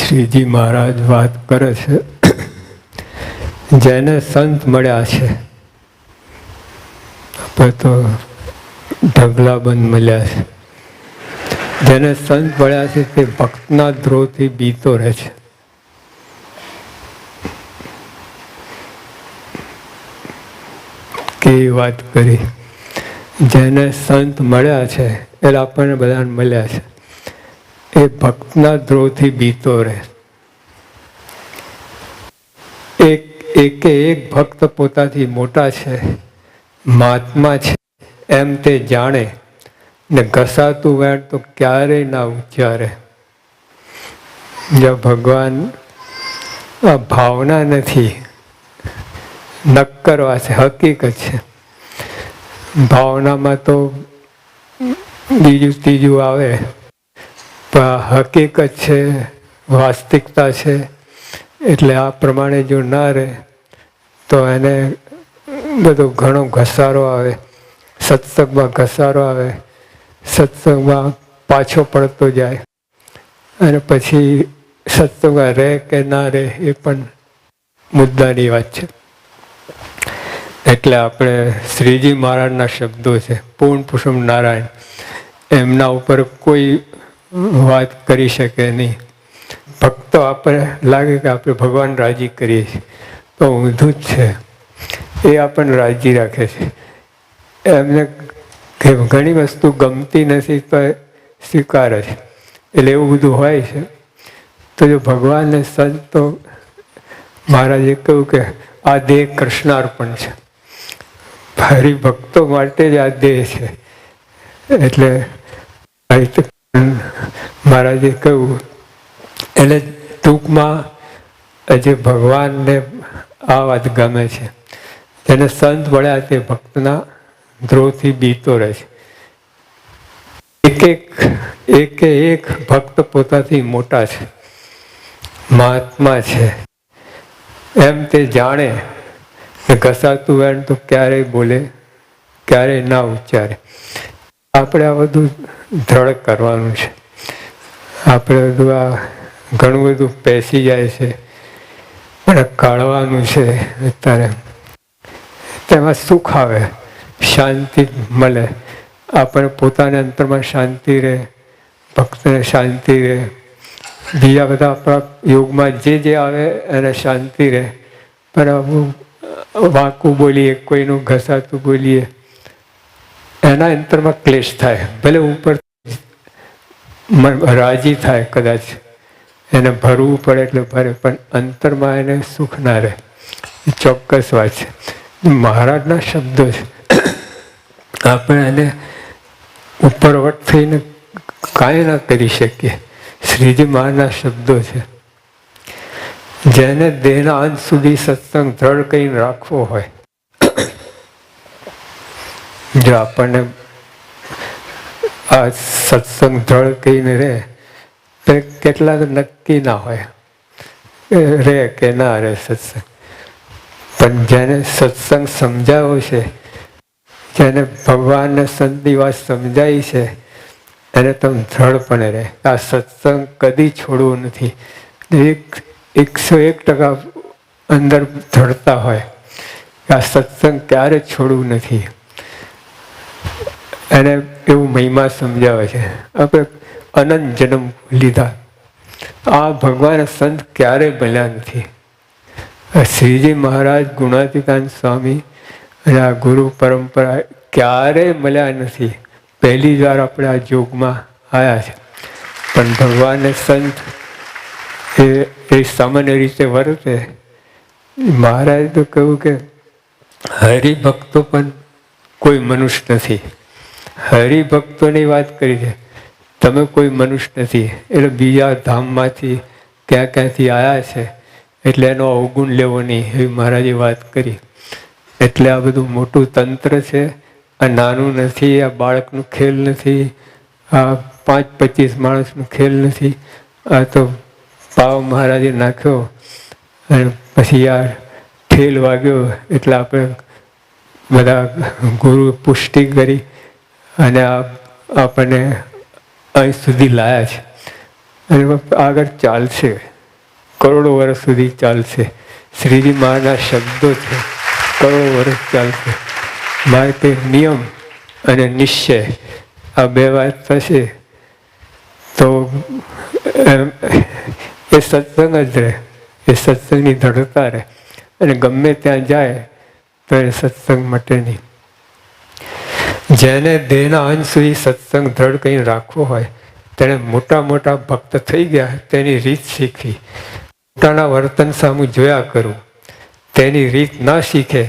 શ્રીજી મહારાજ વાત કરે છે, જેને સંત મળ્યા છે, આપણે તો ઢગલાબંધ મળ્યા છે. જેને સંત મળ્યા છે તે ભક્તના દ્રોહથી બીતો રહે છે. કેવી વાત કરી. જેને સંત મળ્યા છે એટલે આપણને બધાને મળ્યા છે, એ ભક્તના દ્રોહથી બીતો રહે. એક ભક્ત પોતાથી મોટા છે, મહાત્મા છે એમ તે જાણે ને ઘસાતું વેણ તો ક્યારેય ના ઉચ્ચારે. જો ભગવાન આ ભાવના નથી, નક્કર વાત છે, હકીકત છે. ભાવનામાં તો બીજું ત્રીજું આવે, પણ હકીકત છે, વાસ્તવિકતા છે. એટલે આ પ્રમાણે જો ના રહે તો એને બધો ઘણો ઘસારો આવે, સત્સંગમાં ઘસારો આવે, સત્સંગમાં પાછો પડતો જાય, અને પછી સત્સંગમાં રહે કે ના રહે એ પણ મુદ્દાની વાત છે. એટલે આપણે શ્રીજી મહારાજના શબ્દો છે, પૂર્ણ પુરુષોત્તમ નારાયણ, એમના ઉપર કોઈ વાત કરી શકે નહીં. ભક્તો આપણે લાગે કે આપણે ભગવાન રાજી કરીએ છીએ, તો ઊંધું જ છે. એ આપણને રાજી રાખે છે. એમને ઘણી વસ્તુ ગમતી નથી તો સ્વીકારે છે, એટલે એવું બધું હોય છે. તો જો ભગવાનને સંત, તો મહારાજે કહ્યું કે આ દેહ કૃષ્ણાર્પણ છે, હરિભક્તો માટે જ આ દેહ છે. એટલે મહારાજે કહ્યું, એટલે ટૂંકમાં જે ભગવાનને આ વાત ગમે છે, જેને સંત મળ્યા તે ભક્તના દ્રોહથી બીતો રહે છે. એક ભક્ત પોતાથી મોટા છે, મહાત્મા છે એમ તે જાણે, ઘસાતું વેણ તો ક્યારેય બોલે, ક્યારેય ના ઉચ્ચારે. આપણે આ બધું દ્રઢ કરવાનું છે. આપણે બધું આ ઘણું બધું પેસી જાય છે, પણ કાઢવાનું છે. અત્યારે તેમાં સુખ આવે, શાંતિ મળે, આપણે પોતાના અંતરમાં શાંતિ રહે, ભક્તને શાંતિ રહે, બીજા બધા આપણા યોગમાં જે આવે એને શાંતિ રહે. પણ વાંકું બોલીએ, કોઈનું ઘસાતું બોલીએ, એના અંતરમાં ક્લેશ થાય. ભલે ઉપર રાજી થાય, કદાચ એને ભરવું પડે એટલે ભરે, પણ અંતરમાં એને સુખ ના રહે. એ ચોક્કસ વાત છે. મહારાજના શબ્દો છે, આપણે એને ઉપરવટ થઈને કાંઈ ના કરી શકીએ. શ્રીજી મહારાજના શબ્દો છે, જેને દેહના અંત સુધી સત્સંગ દ્રઢ કરીને રાખવો હોય, જો આપણને આ સત્સંગ દ્રઢ કરીને રહે તો કેટલા તો નક્કી ના હોય, રહે કે ના રહે સત્સંગ. પણ જેને સત્સંગ સમજાવ્યો છે, જેને ભગવાનને સંતની વાત સમજાઈ છે, એને તમે દ્રઢપણે રહે. આ સત્સંગ કદી છોડવું નથી. 101% અંદર દ્રઢતા હોય આ સત્સંગ ક્યારે છોડવું નથી. એને એવું મહિમા સમજાવે છે. આપણે અનંત જન્મ લીધા, આ ભગવાન સંત ક્યારેય બન્યા નથી. શ્રીજી મહારાજ, ગુણાતીતાન સ્વામી અને આ ગુરુ પરંપરા ક્યારેય મળ્યા નથી. પહેલી વાર આપણે આ યોગમાં આવ્યા છે. પણ ભગવાનને સંત એ સામાન્ય રીતે વર્તે. મહારાજે તો કહ્યું કે હરિભક્તો પણ કોઈ મનુષ્ય નથી. હરિભક્તોની વાત કરી છે, તમે કોઈ મનુષ્ય નથી. એટલે બીજા ધામમાંથી ક્યાંથી આવ્યા છે, એટલે એનો અવગુણ લેવો નહીં, એવી મહારાજે વાત કરી. એટલે આ બધું મોટું તંત્ર છે. આ નાનું નથી, આ બાળકનું ખેલ નથી, આ 5-25 માણસનું ખેલ નથી. આ તો પાવ મહારાજે નાખ્યો અને પછી આ ઠેલ વાગ્યો એટલે આપણે બધા ગુરુ પુષ્ટિ કરી અને આપણને અહીં સુધી લાયા છે અને આગળ ચાલશે. કરોડો વર્ષ સુધી ચાલશે. શ્રીજી મહારાજના શબ્દો છે, કરોડો વર્ષ ચાલશે. માટે નિયમ અને નિશ્ચય આ બે વાત થશે તો એ સત્સંગ જ રહે, એ સત્સંગની દ્રઢતા રહે. અને ગમે ત્યાં જાય તો એ સત્સંગ મટે નહીં. જેને દેહના અંત સુધી સત્સંગ દ્રઢ કંઈ રાખવો હોય તેણે મોટા મોટા ભક્ત થઈ ગયા તેની રીત શીખવી. પોતાના વર્તન સામું જોયા કરવું, તેની રીત ના શીખે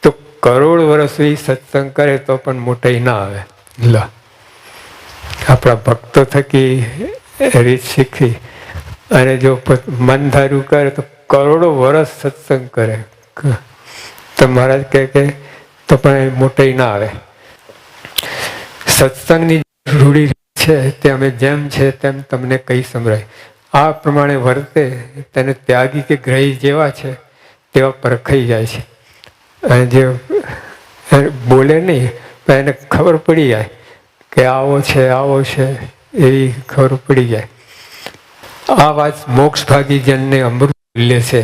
તો કરોડ વર્ષ સુધી સત્સંગ કરે તો પણ મોટાઈ ના આવે. લા આપણા ભક્તો થકી રીત શીખવી અને જો મન ધાર્યું કરે તો કરોડો વર્ષ સત્સંગ કરે તો મહારાજ કહે તો પણ મોટાઈ ના આવે. સત્સંગની રૂઢી છે તે અમે જેમ છે તેમ તમને કહી સંભળાય. આ પ્રમાણે વર્તે તેને ત્યાગી કે ગ્રહી જેવા છે તેવા પરખાઈ જાય છે. અને જે બોલે નહીં પણ એને ખબર પડી જાય કે આવો છે એવી ખબર પડી જાય. આ વાત મોક્ષભાગી જનને અમૃત લે છે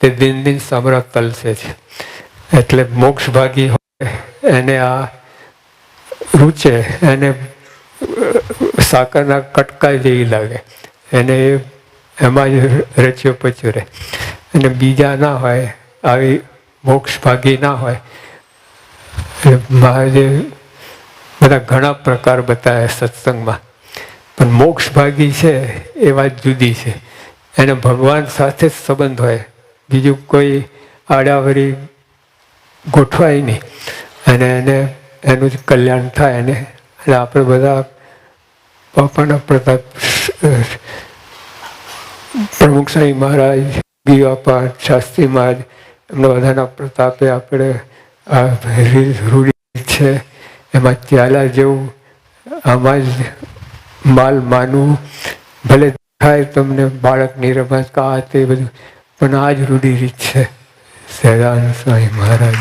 તે દિન દિન સમરા તલસે છે. એટલે મોક્ષભાગી હોય એને આ રૂચે, એને સાકરના કટકા જેવી લાગે, એને એમાં જ રચ્યો પચ્યો રહે. અને બીજા ના હોય, આવી મોક્ષભાગી ના હોય. મહારાજે બધા ઘણા પ્રકાર બતાવ્યા સત્સંગમાં, પણ મોક્ષભાગી છે એ વાત જુદી છે. એને ભગવાન સાથે જ સંબંધ હોય, બીજું કોઈ આડાવરી ગોઠવાય નહીં અને એને એનું જ કલ્યાણ થાય. અને આપણે બધા બાપાના પ્રતાપ પ્રમુખ સ્વામી મહારાજ, બાપા શાસ્ત્રી મહારાજ, એમના બધાના પ્રતાપે આપણે આ રૂઢી છે એમાં ચાલ્યા જેવું, આમાં જ માલ માનવું. ભલે થાય તમને બાળકની રમત કા તે બધું, પણ આ જ રૂઢી રીત છે. સહેજાનંદ સ્વામી મહારાજ.